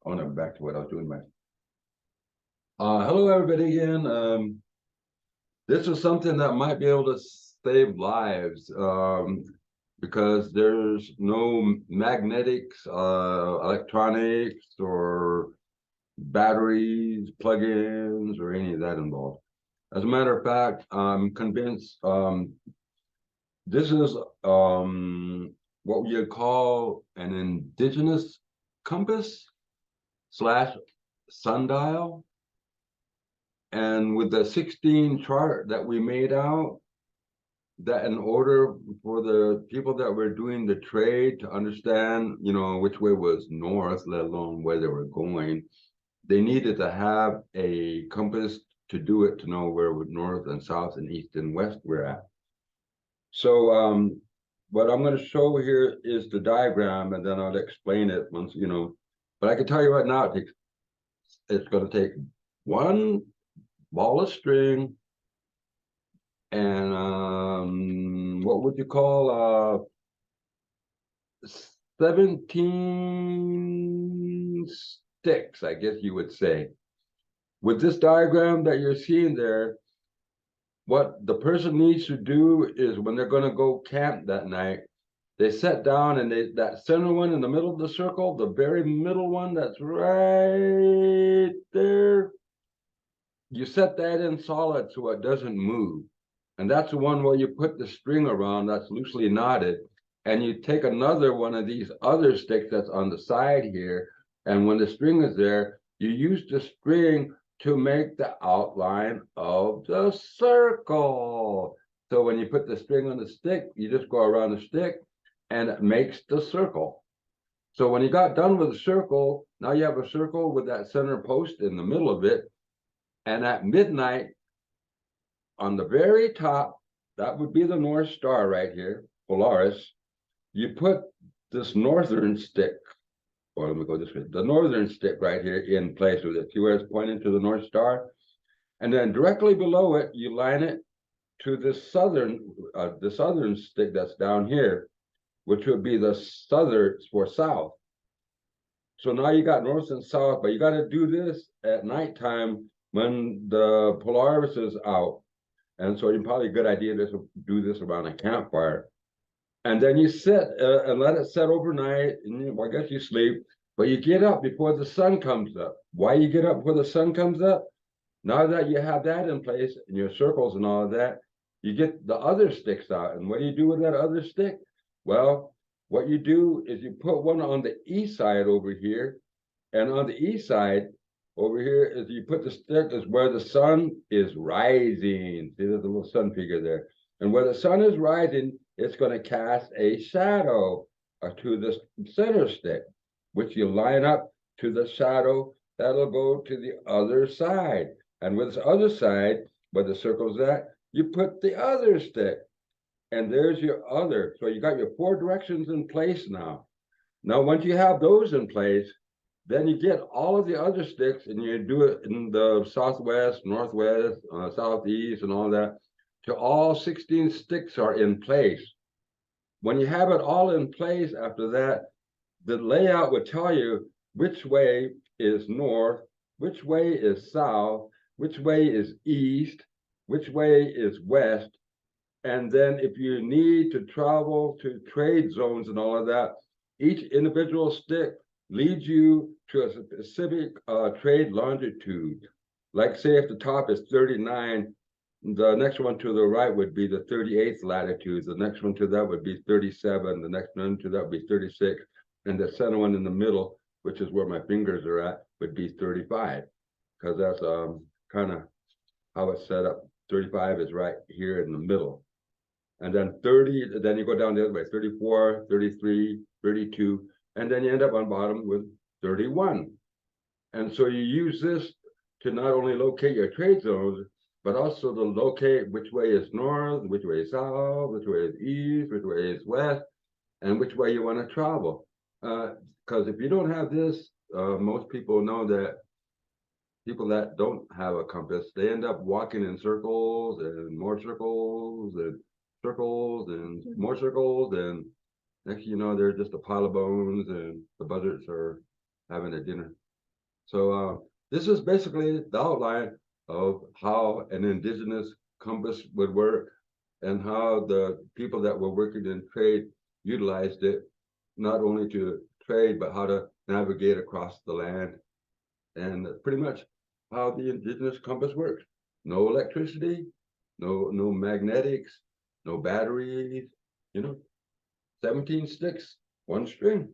Oh no, back to what I was doing. Hello everybody again. This is something that might be able to save lives because there's no magnetics, electronics, or batteries, plug-ins, or any of that involved. As a matter of fact, I'm convinced this is what you'd call an indigenous compass slash sundial. And with the 16 chart that we made out, that in order for the people that were doing the trade to understand, which way was north, let alone where they were going, they needed to have a compass to do it, to know where north and south and east and west we're at. So what I'm going to show here is the diagram, and then I'll explain it once, but I can tell you right now, it's going to take one ball of string and what would you call 17 sticks, I guess you would say. With this diagram that you're seeing there, what the person needs to do is when they're going to go camp that night, they sit down and that center one in the middle of the circle, the very middle one that's right there, you set that in solid so it doesn't move. And that's the one where you put the string around that's loosely knotted. And you take another one of these other sticks that's on the side here. And when the string is there, you use the string to make the outline of the circle. So when you put the string on the stick, you just go around the stick and it makes the circle. So when you got done with the circle, now you have a circle with that center post in the middle of it. And at midnight, on the very top, that would be the North Star right here, Polaris. You put this northern stick, or let me go this way, the northern stick right here in place with it. See where it's pointing to the North Star? And then directly below it, you line it to the southern stick that's down here, which would be the southern for south. So now you got north and south, but you got to do this at nighttime when the Polaris is out. And so it's probably a good idea to do this around a campfire. And then you sit and let it set overnight. And I guess you sleep, but you get up before the sun comes up. Why you get up before the sun comes up? Now that you have that in place and your circles and all of that, you get the other sticks out. And what do you do with that other stick? Well, what you do is you put one on the east side over here. And on the east side, over here is you put the stick is where the sun is rising. See, there's a little sun figure there. And where the sun is rising, it's going to cast a shadow to the center stick, which you line up to the shadow that'll go to the other side. And with the other side, where the circle's at, you put the other stick. And there's your other. So you got your 4 directions in place now. Now, once you have those in place, then you get all of the other sticks and you do it in the southwest, northwest, southeast, and all that, till all 16 sticks are in place. When you have it all in place after that, the layout would tell you which way is north, which way is south, which way is east, which way is west. And then if you need to travel to trade zones and all of that, each individual stick leads you to a specific trade longitude. Like say if the top is 39, the next one to the right would be the 38th latitude. The next one to that would be 37. The next one to that would be 36. And the center one in the middle, which is where my fingers are at, would be 35. Because that's kind of how it's set up. 35 is right here in the middle. And then 30, then you go down the other way, 34, 33, 32, and then you end up on bottom with 31. And so you use this to not only locate your trade zones, but also to locate which way is north, which way is south, which way is east, which way is west, and which way you want to travel. Because if you don't have this, most people know that people that don't have a compass, they end up walking in circles and more circles and circles and more circles, and next you know they're just a pile of bones and the buzzards are having a dinner. So this is basically the outline of how an indigenous compass would work and how the people that were working in trade utilized it, not only to trade, but how to navigate across the land. And pretty much how the indigenous compass works. No electricity, no magnetics, no batteries, 17 sticks, one string.